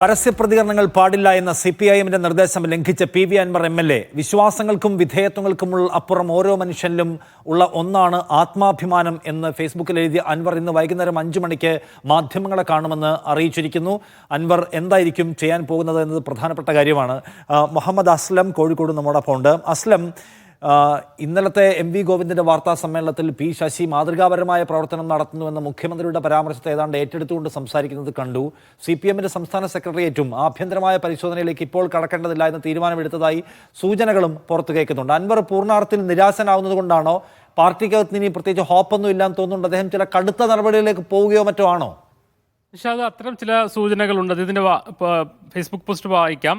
പരസ്യപ്രതികരണങ്ങൾ പാടില്ല എന്ന CPIM-ന്റെ നിർദ്ദേശം ലംഘിച്ച PV അൻവർ MLA വിശ്വാസങ്ങൾക്കും വിധേയത്വങ്ങൾക്കും അപ്പുറം ഓരോ മനുഷ്യനിലും ഉള്ള ഒന്നാണ് ആത്മാഭിമാനം എന്ന് ഫേസ്ബുക്കിൽ എഴുതിയ അൻവർ ഇന്ന് വൈകുന്നേരം 5 മണിക്ക് മാധ്യമങ്ങളെ കാണുമെന്ന് അറിയിച്ചിരിക്കുന്നു. അൻവർ എന്തായിരിക്കും ചെയ്യാൻ പോകുന്നത് എന്നത് പ്രധാനപ്പെട്ട കാര്യമാണ്. മുഹമ്മദ് അസ്ലം കോഴിക്കോട് നമ്മോടൊപ്പം ഉണ്ട്. അസ്ലം, ഇന്നലത്തെ MV ഗോവിന്ദന്റെ വാർത്താ സമ്മേളനത്തിൽ P ശശി മാതൃകാപരമായ പ്രവർത്തനം നടത്തുന്നുവെന്ന മുഖ്യമന്ത്രിയുടെ പരാമർശത്തെ ഏതാണ്ട് ഏറ്റെടുത്തുകൊണ്ട് സംസാരിക്കുന്നത് കണ്ടു. CPM-ന്റെ സംസ്ഥാന സെക്രട്ടേറിയറ്റും ആഭ്യന്തരമായ പരിശോധനയിലേക്ക് ഇപ്പോൾ കടക്കേണ്ടതില്ല എന്ന തീരുമാനമെടുത്തതായി സൂചനകളും പുറത്തു കേൾക്കുന്നുണ്ട്. അൻവർ പൂർണ്ണാർത്ഥത്തിൽ നിരാശനാവുന്നത് കൊണ്ടാണോ, പാർട്ടിക്കകത്ത് ഇനി പ്രത്യേകിച്ച് ഹോപ്പൊന്നും ഇല്ലാന്ന് തോന്നുന്നുണ്ട്, അദ്ദേഹം ചില കടുത്ത നടപടികളിലേക്ക് പോവുകയോ മറ്റോ ആണോ? നിഷാദ്, അത്തരം ചില സൂചനകളുണ്ട്. ഇതിൻ്റെ ഫേസ്ബുക്ക് പോസ്റ്റ് വായിക്കാം.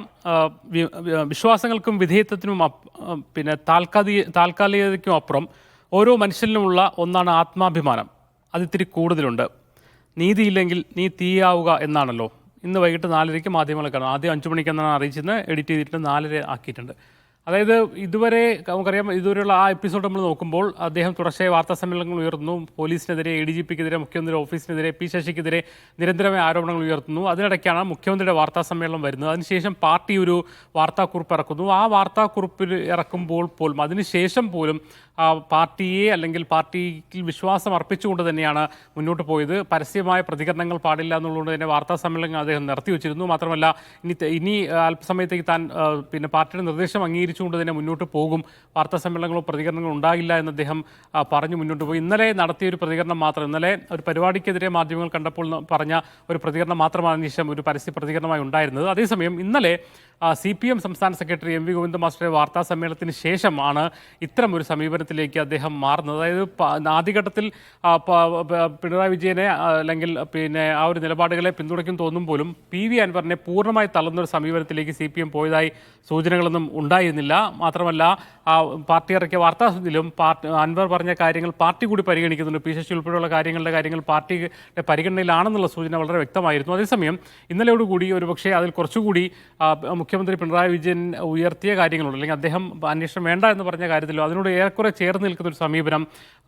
വിശ്വാസങ്ങൾക്കും വിധേയത്വത്തിനും പിന്നെ താൽക്കാലികതയ്ക്കും അപ്പുറം ഓരോ മനുഷ്യനിലുമുള്ള ഒന്നാണ് ആത്മാഭിമാനം. അതിത്തിരി കൂടുതലുണ്ട്. നീതിയില്ലെങ്കിൽ നീ തീയാവുക എന്നാണല്ലോ. ഇന്ന് വൈകിട്ട് 4:30 മാധ്യമങ്ങളെ കാണും. ആദ്യം 5 മണിക്കെന്നാണ് അറിയിച്ചത്. എഡിറ്റ് ചെയ്തിട്ട് 4:30 ആക്കിയിട്ടുണ്ട്. അതായത് ഇതുവരെ നമുക്കറിയാം, ഇതുവരെയുള്ള ആ എപ്പിസോഡ് നമ്മൾ നോക്കുമ്പോൾ അദ്ദേഹം തുടർച്ചയായ വാർത്താ സമ്മേളനങ്ങൾ ഉയർത്തുന്നു. പോലീസിനെതിരെ, ADGP-ക്കെതിരെ, മുഖ്യമന്ത്രി ഓഫീസിനെതിരെ, P ശശിക്കെതിരെ നിരന്തരമായ ആരോപണങ്ങൾ ഉയർത്തുന്നു. അതിനിടയ്ക്കാണ് മുഖ്യമന്ത്രിയുടെ വാർത്താ സമ്മേളനം വരുന്നത്. അതിനുശേഷം പാർട്ടി ഒരു വാർത്താക്കുറിപ്പ് ഇറക്കുന്നു. ആ വാർത്താക്കുറിപ്പിൽ ഇറക്കുമ്പോൾ പോലും, അതിനുശേഷം പോലും പാർട്ടിയെ അല്ലെങ്കിൽ പാർട്ടിയിൽ വിശ്വാസം അർപ്പിച്ചുകൊണ്ട് തന്നെയാണ് മുന്നോട്ട് പോയത്. പരസ്യമായ പ്രതികരണങ്ങൾ പാടില്ല എന്നുള്ളതുകൊണ്ട് തന്നെ വാർത്താ സമ്മേളനം അദ്ദേഹം നിർത്തിവെച്ചിരുന്നു. മാത്രമല്ല ഇനി അല്പസമയത്തേക്ക് താൻ പിന്നെ പാർട്ടിയുടെ നിർദ്ദേശം അംഗീകരിച്ചുകൊണ്ട് തന്നെ മുന്നോട്ട് പോകും, വാർത്താ സമ്മേളനങ്ങളോ പ്രതികരണങ്ങളോ ഉണ്ടാകില്ല എന്ന് അദ്ദേഹം പറഞ്ഞു മുന്നോട്ട് പോയി. ഇന്നലെ നടത്തിയ ഒരു പ്രതികരണം മാത്രം, ഇന്നലെ ഒരു പരിപാടിക്കെതിരെ മാധ്യമങ്ങൾ കണ്ടപ്പോൾ പറഞ്ഞ ഒരു പ്രതികരണം മാത്രമാണ് ശേഷം ഒരു പരസ്യ പ്രതികരണമായി ഉണ്ടായിരുന്നത്. അതേസമയം ഇന്നലെ CPM സംസ്ഥാന സെക്രട്ടറി MV ഗോവിന്ദ മാസ്റ്ററുടെ വാർത്താ സമ്മേളനത്തിന് ശേഷമാണ് ഇത്തരം ഒരു സമീപനത്തിലേക്ക് അദ്ദേഹം മാറുന്നത്. അതായത് ആദ്യഘട്ടത്തിൽ പിണറായി വിജയനെ അല്ലെങ്കിൽ പിന്നെ ആ ഒരു നിലപാടുകളെ പിന്തുണയ്ക്കും തോന്നും പോലും PV അൻവറിനെ പൂർണ്ണമായി തള്ളുന്നൊരു സമീപനത്തിലേക്ക് CPM പോയതായി സൂചനകളൊന്നും ഉണ്ടായിരുന്നില്ല. മാത്രമല്ല പാർട്ടി ഇറക്കിയ വാർത്താത്തിലും അൻവർ പറഞ്ഞ കാര്യങ്ങൾ പാർട്ടി കൂടി പരിഗണിക്കുന്നുണ്ട്. P ശശി ഉൾപ്പെടെയുള്ള കാര്യങ്ങൾ പാർട്ടിയുടെ പരിഗണനയിലാണെന്നുള്ള സൂചന വളരെ വ്യക്തമായിരുന്നു. അതേസമയം ഇന്നലെയോടുകൂടി ഒരുപക്ഷെ അതിൽ കുറച്ചുകൂടി മുഖ്യമന്ത്രി പിണറായി വിജയൻ ഉയർത്തിയ കാര്യങ്ങളുണ്ട്, അല്ലെങ്കിൽ അദ്ദേഹം അന്വേഷണം വേണ്ട എന്ന് പറഞ്ഞ കാര്യത്തിലോ അതിനോട് ഏറെക്കുറെ ചേർന്ന് നിൽക്കുന്ന ഒരു സമീപനം,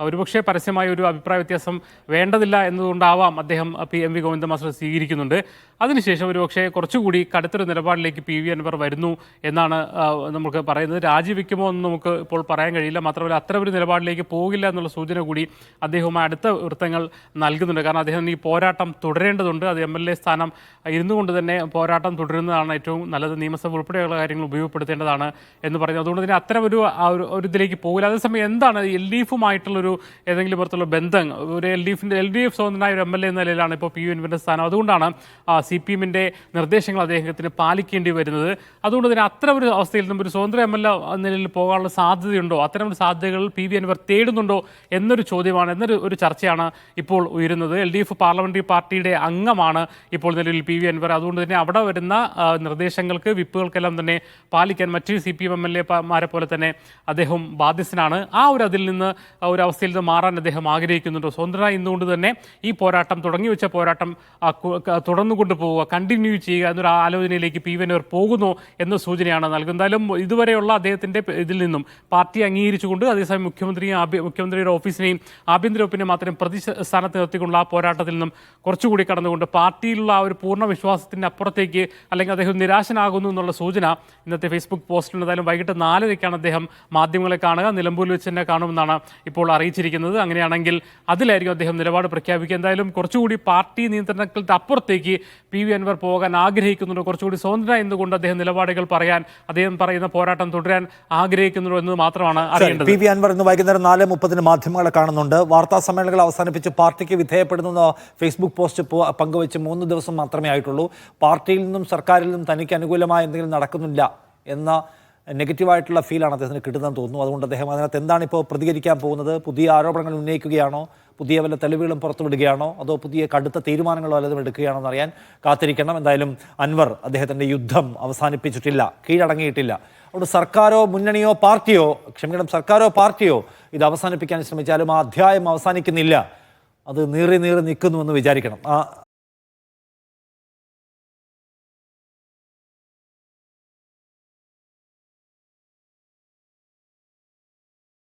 ഒരുപക്ഷെ പരസ്യമായ ഒരു അഭിപ്രായ വ്യത്യാസം വേണ്ടതില്ല എന്നതുകൊണ്ടാവാം അദ്ദേഹം MV ഗോവിന്ദ മാസ്റ്റർ സ്വീകരിക്കുന്നുണ്ട്. അതിനുശേഷം ഒരുപക്ഷെ കുറച്ചുകൂടി കടുത്തൊരു നിലപാടിലേക്ക് PV അൻവർ വരുന്നു എന്നാണ് നമുക്ക് പറയുന്നത്. രാജിവെക്കുമോ എന്ന് നമുക്ക് ഇപ്പോൾ പറയാൻ കഴിയില്ല. മാത്രമല്ല അത്തരം ഒരു നിലപാടിലേക്ക് പോകില്ല എന്നുള്ള സൂചന കൂടി അദ്ദേഹവുമായി അടുത്ത വൃത്തങ്ങൾ നൽകുന്നുണ്ട്. കാരണം അദ്ദേഹം ഈ പോരാട്ടം തുടരേണ്ടതുണ്ട്. അത് MLA സ്ഥാനം ഇരുന്നു കൊണ്ട് തന്നെ പോരാട്ടം തുടരുന്നതാണ് ഏറ്റവും നല്ലത്. നിയമസഭ ഉൾപ്പെടെയുള്ള കാര്യങ്ങൾ ഉപയോഗപ്പെടുത്തേണ്ടതാണ് എന്ന് പറയുന്നത്. അതുകൊണ്ട് തന്നെ അത്തരം ഒരു ഇതിലേക്ക് പോകില്ല. അതേസമയം എന്താണ് LDF-ഉമായിട്ടുള്ളൊരു ഏതെങ്കിലും പുറത്തുള്ള ബന്ധം, ഒരു LDF സ്വതന്ത്രനായ ഒരു MLA എന്ന നിലയിലാണ് ഇപ്പോൾ PV അൻവറിൻ്റെ സ്ഥാനം. അതുകൊണ്ടാണ് CPM-ന്റെ നിർദ്ദേശങ്ങൾ അദ്ദേഹത്തിന് പാലിക്കേണ്ടി വരുന്നത്. അതുകൊണ്ട് തന്നെ അത്തരം ഒരു അവസ്ഥയിൽ നിന്നും ഒരു സ്വതന്ത്ര MLA നിലയിൽ പോകാനുള്ള സാധ്യതയുണ്ടോ, അത്തരം ഒരു സാധ്യതകൾ PV അൻവർ തേടുന്നുണ്ടോ എന്നൊരു ചോദ്യമാണ്, എന്നൊരു ചർച്ചയാണ് ഇപ്പോൾ ഉയരുന്നത്. LDF പാർലമെന്ററി പാർട്ടിയുടെ അംഗമാണ് ഇപ്പോൾ നിലവിൽ PV അൻവർ. അതുകൊണ്ട് തന്നെ അവിടെ വരുന്ന നിർദ്ദേശങ്ങൾക്ക്, വിപ്പുകൾക്കെല്ലാം തന്നെ പാലിക്കാൻ മറ്റ് CPM MLA-മാരെ പോലെ തന്നെ അദ്ദേഹം ബാധ്യസ്ഥനാണ്. അതിൽ നിന്ന് ഒരു അവസ്ഥയിൽ നിന്ന് മാറാൻ അദ്ദേഹം ആഗ്രഹിക്കുന്നുണ്ടോ? സ്വതന്ത്രമായി ഇന്നുകൊണ്ട് തന്നെ ഈ പോരാട്ടം, തുടങ്ങി വെച്ച പോരാട്ടം തുടർന്നുകൊണ്ട് പോവുക, കണ്ടിന്യൂ ചെയ്യുക എന്നൊരു ആലോചനയിലേക്ക് PV അൻവർ പോകുന്നു എന്ന സൂചനയാണ് നൽകുന്നത്. എന്തായാലും ഇതുവരെയുള്ള അദ്ദേഹത്തിൻ്റെ ഇതിൽ നിന്നും പാർട്ടി അംഗീകരിച്ചുകൊണ്ട്, അതേസമയം മുഖ്യമന്ത്രിയുടെ ഓഫീസിനെയും ആഭ്യന്തര വകുപ്പിനെ മാത്രം പ്രതിസ്ഥാനത്ത് നിർത്തിക്കൊണ്ടുള്ള ആ പോരാട്ടത്തിൽ നിന്നും കുറച്ചുകൂടി കടന്നുകൊണ്ട് പാർട്ടിയിലുള്ള ആ ഒരു പൂർണ്ണ വിശ്വാസത്തിൻ്റെ അപ്പുറത്തേക്ക്, അല്ലെങ്കിൽ അദ്ദേഹം നിരാശനാകുന്നു എന്നുള്ള സൂചന ഇന്നത്തെ ഫേസ്ബുക്ക് പോസ്റ്റിൽ. എന്തായാലും വൈകിട്ട് 4:30 അദ്ദേഹം മാധ്യമങ്ങളെ കാണുക. നിലമ്പൂരിൽ വെച്ച് തന്നെ കാണുമെന്നാണ് ഇപ്പോൾ അറിയിച്ചിരിക്കുന്നത്. അങ്ങനെയാണെങ്കിൽ അതിലായിരിക്കും അദ്ദേഹം നിലപാട് പ്രഖ്യാപിക്കുക. എന്തായാലും കുറച്ചുകൂടി പാർട്ടി നിയന്ത്രണങ്ങളുടെ അപ്പുറത്തേക്ക് PV അൻവർ പോകാൻ ആഗ്രഹിക്കുന്നുണ്ടോ, കുറച്ചുകൂടി സ്വതന്ത്രം എന്നുകൊണ്ട് അദ്ദേഹം നിലപാടുകൾ പറയാൻ, അദ്ദേഹം പറയുന്ന പോരാട്ടം തുടരാൻ ആഗ്രഹിക്കുന്നുണ്ടോ എന്ന് മാത്രമാണ് അറിയേണ്ടത്. PV അൻവർ ഇന്ന് വൈകുന്നേരം 4:30 മാധ്യമങ്ങളെ കാണുന്നുണ്ട്. വാർത്താ സമ്മേളനങ്ങൾ അവസാനിപ്പിച്ച് പാർട്ടിക്ക് വിധേയപ്പെടുന്ന ഫേസ്ബുക്ക് പോസ്റ്റ് പങ്കുവെച്ച് 3 ദിവസം മാത്രമേ ആയിട്ടുള്ളൂ. പാർട്ടിയിൽ നിന്നും സർക്കാരിൽ നിന്നും തനിക്ക് അനുകൂലമായ എന്തെങ്കിലും നടക്കുന്നില്ല എന്ന നെഗറ്റീവായിട്ടുള്ള ഫീലാണ് അദ്ദേഹത്തിന് കിട്ടുന്നതെന്ന് തോന്നുന്നു. അതുകൊണ്ട് അദ്ദേഹം അതിനകത്ത് എന്താണിപ്പോൾ പ്രതികരിക്കാൻ പോകുന്നത്? പുതിയ ആരോപണങ്ങൾ ഉന്നയിക്കുകയാണോ, പുതിയ വല്ല തെളിവുകളും പുറത്തുവിടുകയാണോ, അതോ പുതിയ കടുത്ത തീരുമാനങ്ങളോ വല്ലതും എടുക്കുകയാണോ എന്നറിയാൻ കാത്തിരിക്കണം. എന്തായാലും അൻവർ അദ്ദേഹത്തിൻ്റെ യുദ്ധം അവസാനിപ്പിച്ചിട്ടില്ല, കീഴടങ്ങിയിട്ടില്ല. അതുകൊണ്ട് സർക്കാരോ പാർട്ടിയോ ഇത് അവസാനിപ്പിക്കാൻ ശ്രമിച്ചാലും ആ അധ്യായം അവസാനിക്കുന്നില്ല, അത് നീറി നിൽക്കുന്നുവെന്ന് വിചാരിക്കണം.